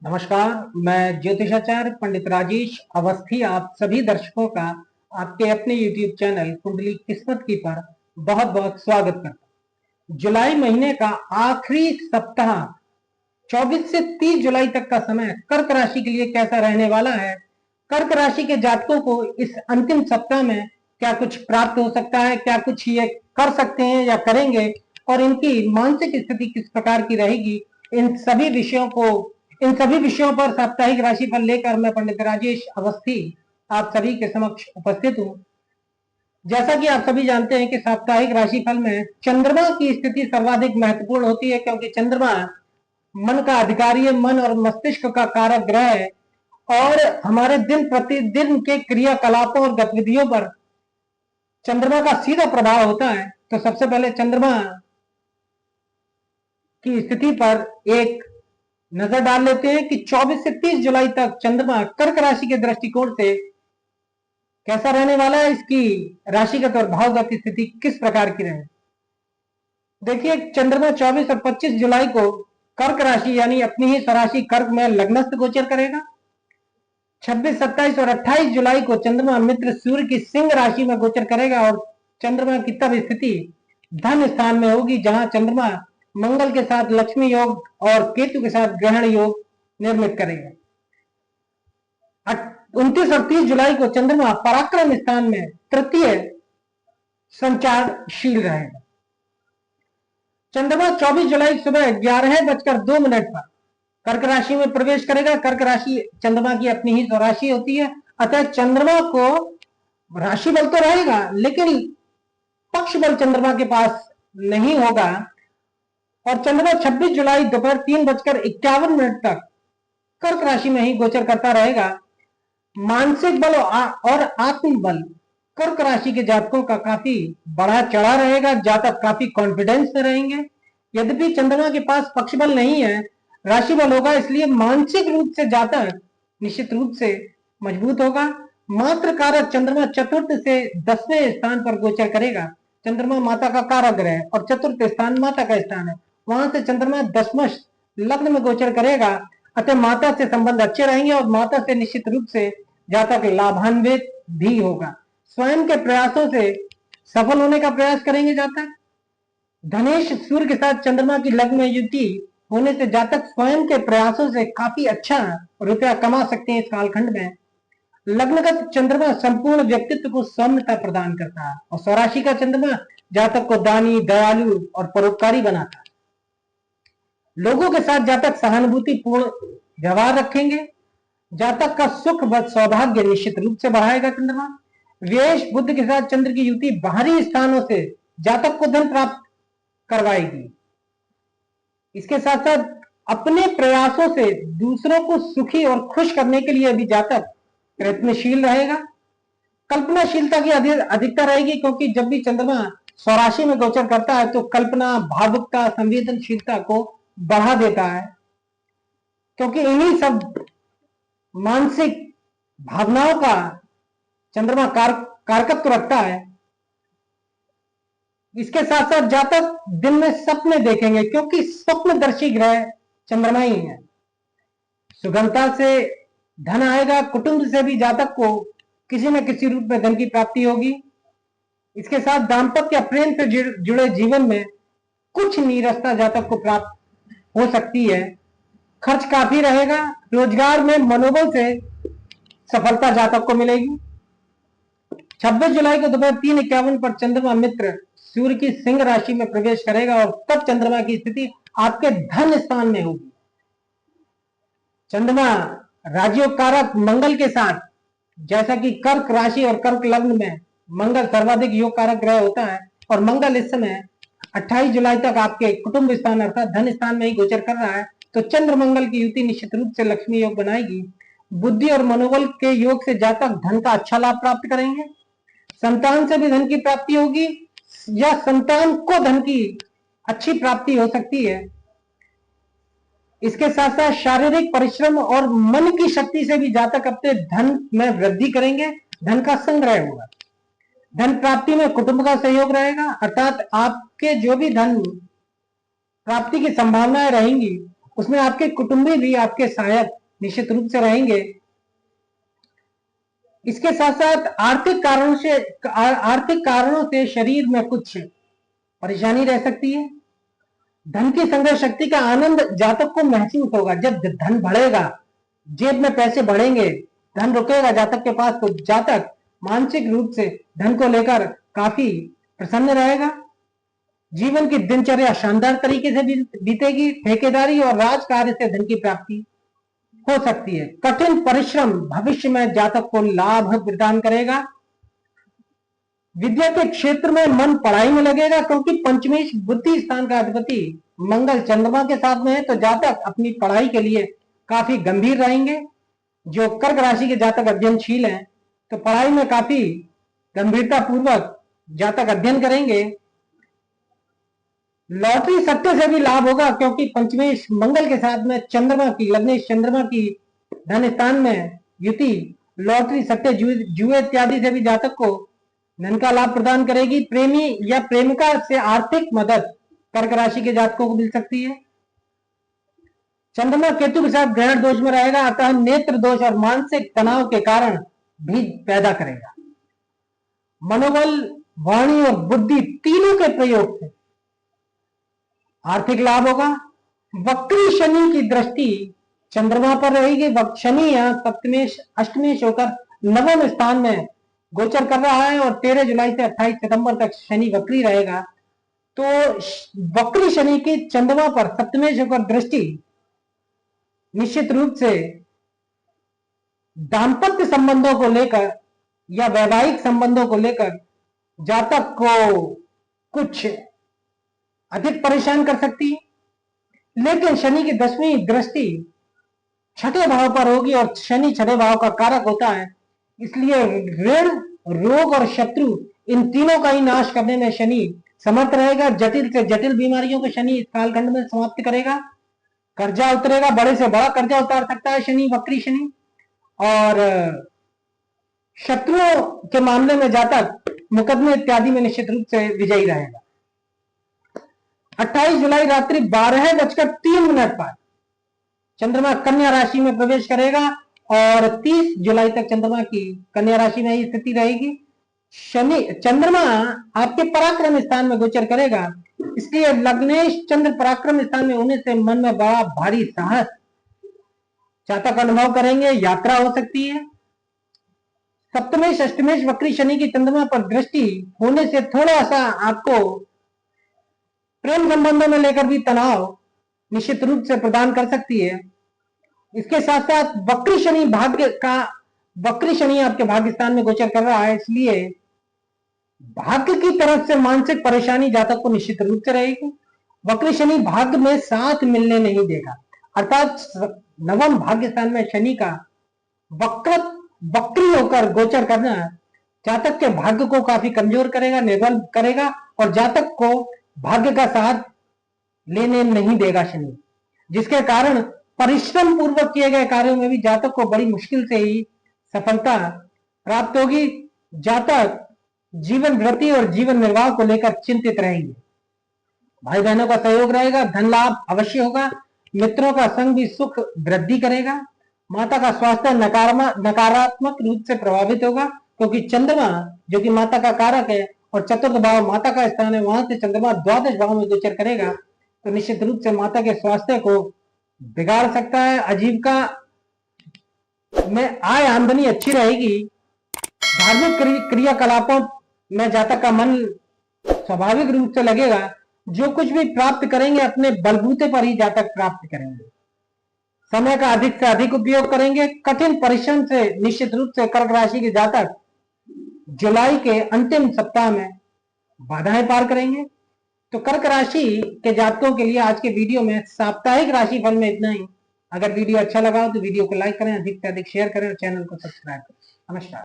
नमस्कार। मैं ज्योतिषाचार्य पंडित राजेश अवस्थी आप सभी दर्शकों का आपके अपने YouTube चैनल कुंडली किस्मत की पर बहुत बहुत स्वागत करता हूं। जुलाई महीने का आखिरी सप्ताह 24 से 30 जुलाई तक का समय कर्क राशि के लिए कैसा रहने वाला है। कर्क राशि के जातकों को इस अंतिम सप्ताह में क्या कुछ प्राप्त हो सकता है, क्या कुछ ये कर सकते हैं या करेंगे, और इनकी मानसिक स्थिति किस प्रकार की रहेगी, इन सभी विषयों पर साप्ताहिक राशिफल लेकर मैं पंडित राजेश अवस्थी आप सभी के समक्ष उपस्थित हूँ। जैसा कि आप सभी जानते हैं कि साप्ताहिक राशिफल में चंद्रमा की स्थिति सर्वाधिक महत्वपूर्ण होती है, क्योंकि चंद्रमा मन का अधिकारी है, मन और मस्तिष्क का कारक ग्रह है और हमारे दिन प्रतिदिन के क्रियाकलापों और गतिविधियों पर चंद्रमा का सीधा प्रभाव होता है। तो सबसे पहले चंद्रमा की स्थिति पर एक नजर डाल लेते हैं कि 24 से 30 जुलाई तक चंद्रमा कर्क राशि के दृष्टिकोण से कैसा रहने वाला है, इसकी राशिगत और भावगत स्थिति किस प्रकार की रहे। देखिए, चंद्रमा 24 और 25 जुलाई को कर्क राशि यानी अपनी ही स्वराशि कर्क में लग्नस्थ गोचर करेगा। 26, 27 और 28 जुलाई को चंद्रमा मित्र सूर्य की सिंह राशि में गोचर करेगा और चंद्रमा की तब स्थिति धन स्थान में होगी, जहां चंद्रमा मंगल के साथ लक्ष्मी योग और केतु के साथ ग्रहण योग निर्मित करेगा। 29 और 30 जुलाई को चंद्रमा पराक्रम स्थान में तृतीय संचारशील रहेगा। चंद्रमा 24 जुलाई सुबह 11:02 पर कर्क राशि में प्रवेश करेगा। कर्क राशि चंद्रमा की अपनी ही स्वराशि होती है, अतः चंद्रमा को राशि बल तो रहेगा लेकिन पक्ष बल चंद्रमा के पास नहीं होगा और चंद्रमा 26 जुलाई दोपहर 3:51 तक कर्क राशि में ही गोचर करता रहेगा। मानसिक बल और आत्म बल कर्क राशि के जातकों का काफी बढ़ा चढ़ा रहेगा। जातक काफी कॉन्फिडेंस में रहेंगे। यद्यपि चंद्रमा के पास पक्ष बल नहीं है, राशि बल होगा, इसलिए मानसिक रूप से जातक निश्चित रूप से मजबूत होगा। मात्र कारक चंद्रमा चतुर्थ से 10वें स्थान पर गोचर करेगा। चंद्रमा माता का कारक ग्रह है और चतुर्थ स्थान माता का स्थान है, वहां से चंद्रमा 10वें लग्न में गोचर करेगा। अतः माता से संबंध अच्छे रहेंगे और माता से निश्चित रूप से जातक लाभान्वित भी होगा। स्वयं के प्रयासों से सफल होने का प्रयास करेंगे जातक। धनेश सूर्य के साथ चंद्रमा की लग्न में युति होने से जातक स्वयं के प्रयासों से काफी अच्छा रुपया कमा सकते हैं। इस कालखंड में लग्नगत चंद्रमा संपूर्ण व्यक्तित्व को सौम्यता प्रदान करता है और स्वराशि का चंद्रमा जातक को दानी, दयालु और परोपकारी बनाता है। लोगों के साथ जातक सहानुभूति पूर्ण व्यवहार रखेंगे। जातक का सुख व सौभाग्य निश्चित रूप से बढ़ाएगा चंद्रमा। व्येष बुध के साथ चंद्र की युति बाहरी स्थानों से जातक को धन प्राप्त करवाएगी। इसके साथ साथ अपने प्रयासों से दूसरों को सुखी और खुश करने के लिए भी जातक प्रयत्नशील रहेगा। कल्पनाशीलता की अधिकता रहेगी, क्योंकि जब भी चंद्रमा स्वराशि में गोचर करता है तो कल्पना, भावुकता, संवेदनशीलता को बढ़ा देता है, क्योंकि इन्हीं सब मानसिक भावनाओं का चंद्रमा कारकत्व रखता है। इसके साथ साथ जातक दिन में सपने देखेंगे, क्योंकि स्वप्नदर्शी ग्रह चंद्रमा ही है। सुगमता से धन आएगा। कुटुंब से भी जातक को किसी न किसी रूप में धन की प्राप्ति होगी। इसके साथ दाम्पत्य या प्रेम से जुड़े जीवन में कुछ नीरसता जातक को प्राप्त हो सकती है। खर्च काफी रहेगा। रोजगार में मनोबल से सफलता जातक को मिलेगी। 26 जुलाई को दोपहर 3:51 पर चंद्रमा मित्र सूर्य की सिंह राशि में प्रवेश करेगा और तब चंद्रमा की स्थिति आपके धन स्थान में होगी। चंद्रमा राजयोग कारक मंगल के साथ, जैसा कि कर्क राशि और कर्क लग्न में मंगल सर्वाधिक योग कारक ग्रह होता है और मंगल इस समय 28 जुलाई तक आपके कुटुंब स्थान अर्थात धन स्थान में ही गोचर कर रहा है, तो चंद्र मंगल की युति निश्चित रूप से लक्ष्मी योग बनाएगी। बुद्धि और मनोबल के योग से जातक धन का अच्छा लाभ प्राप्त करेंगे। संतान से भी धन की प्राप्ति होगी या संतान को धन की अच्छी प्राप्ति हो सकती है। इसके साथ साथ शारीरिक परिश्रम और मन की शक्ति से भी जातक अपने धन में वृद्धि करेंगे। धन का संग्रह होगा। धन प्राप्ति में कुटुंब का सहयोग रहेगा, अर्थात आपके जो भी धन प्राप्ति की संभावनाएं रहेंगी उसमें आपके कुटुंबी भी आपके सहायक निश्चित रूप से रहेंगे। इसके साथ साथ आर्थिक कारणों से शरीर में कुछ परेशानी रह सकती है। धन की संग्रह शक्ति का आनंद जातक को महसूस होगा। जब धन बढ़ेगा, जेब में पैसे बढ़ेंगे, धन रुकेगा जातक के पास, तो जातक मानसिक रूप से धन को लेकर काफी प्रसन्न रहेगा। जीवन की दिनचर्या शानदार तरीके से बीतेगी। ठेकेदारी और राज कार्य से धन की प्राप्ति हो सकती है। कठिन परिश्रम भविष्य में जातक को लाभ प्रदान करेगा। विद्या के क्षेत्र में मन पढ़ाई में लगेगा, क्योंकि पंचमेश बुद्धि स्थान का अधिपति मंगल चंद्रमा के साथ में है, तो जातक अपनी पढ़ाई के लिए काफी गंभीर रहेंगे। जो कर्क राशि के जातक अध्ययनशील हैं, तो पढ़ाई में काफी गंभीरता पूर्वक जातक अध्ययन करेंगे। लॉटरी सट्टे से भी लाभ होगा, क्योंकि पंचमेश मंगल के साथ में लग्नेश चंद्रमा की धन स्थान में युति लॉटरी सट्टे जुए इत्यादि से भी जातक को धन का लाभ प्रदान करेगी। प्रेमी या प्रेमिका से आर्थिक मदद कर्क राशि के जातकों को मिल सकती है। चंद्रमा केतु के साथ ग्रहण दोष में रहेगा, अतः नेत्र दोष और मानसिक तनाव के कारण भी पैदा करेगा। मनोबल, वाणी और बुद्धि तीनों के प्रयोग से आर्थिक लाभ होगा। वक्री शनि की दृष्टि चंद्रमा पर रहेगी। शनि यहां सप्तमेश अष्टमेश होकर नवम स्थान में गोचर कर रहा है, और 13 जुलाई से 28 सितंबर तक शनि वक्री रहेगा। तो वक्री शनि की चंद्रमा पर सप्तमेश होकर दृष्टि निश्चित रूप से दाम्पत्य संबंधों को लेकर या वैवाहिक संबंधों को लेकर जातक को कुछ अधिक परेशान कर सकती है। लेकिन शनि की 10वीं दृष्टि छठे भाव पर होगी, और शनि छठे भाव का कारक होता है, इसलिए ऋण, रोग और शत्रु इन तीनों का ही नाश करने में शनि समर्थ रहेगा। जटिल से जटिल बीमारियों को शनि इस कालखंड में समाप्त करेगा। कर्जा उतरेगा, बड़े से बड़ा कर्जा उतार सकता है शनि, वक्री शनि। और शत्रुओं के मामले में जातक मुकदमे इत्यादि में निश्चित रूप से विजयी रहेगा। 28 जुलाई रात्रि 12:03 पर चंद्रमा कन्या राशि में प्रवेश करेगा, और 30 जुलाई तक चंद्रमा की कन्या राशि में ही स्थिति रहेगी। चंद्रमा आपके पराक्रम स्थान में गोचर करेगा, इसलिए लग्नेश चंद्र पराक्रम स्थान में होने से मन में बड़ा भारी साहस जातक अनुभव करेंगे। यात्रा हो सकती है। सप्तमेश अष्टमेश वक्री शनि की चंद्रमा पर दृष्टि होने से थोड़ा सा आपको प्रेम संबंधों में लेकर भी तनाव निश्चित रूप से प्रदान कर सकती है। इसके साथ साथ वक्री शनि आपके भाग्य स्थान में गोचर कर रहा है, इसलिए भाग्य की तरफ से मानसिक परेशानी जातक को निश्चित रूप से रहेगी। वक्री शनि भाग्य में साथ मिलने नहीं देगा, अर्थात नवम भाग्य स्थान में शनि का वक्री होकर गोचर करना जातक के भाग्य को काफी कमजोर करेगा, निर्बल करेगा, और जातक को भाग्य का साथ लेने नहीं देगा शनि, जिसके कारण परिश्रम पूर्वक किए गए कार्यों में भी जातक को बड़ी मुश्किल से ही सफलता प्राप्त होगी। जातक जीवन वृत्ति और जीवन निर्वाह को लेकर चिंतित रहेंगे। भाई बहनों का सहयोग रहेगा, धन लाभ अवश्य होगा। मित्रों का संग भी सुख वृद्धि करेगा। माता का स्वास्थ्य नकारात्मक रूप से प्रभावित होगा, क्योंकि चंद्रमा जो कि माता का कारक है और चतुर्थ भाव माता का स्थान है, वहां से चंद्रमा द्वादश भाव में गोचर करेगा, तो निश्चित रूप से माता के स्वास्थ्य को बिगाड़ सकता है। आजीविका में आय आमदनी अच्छी रहेगी। धार्मिक क्रियाकलापों में जातक का मन स्वाभाविक रूप से लगेगा। जो कुछ भी प्राप्त करेंगे अपने बलबूते पर ही जातक प्राप्त करेंगे। समय का अधिक से अधिक उपयोग करेंगे। कठिन परिश्रम से निश्चित रूप से कर्क राशि के जातक जुलाई के अंतिम सप्ताह में बाधाएं पार करेंगे। तो कर्क राशि के जातकों के लिए आज के वीडियो में साप्ताहिक राशिफल में इतना ही। अगर वीडियो अच्छा लगा हो तो वीडियो को लाइक करें, अधिक से अधिक शेयर करें और चैनल को सब्सक्राइब करें। नमस्कार।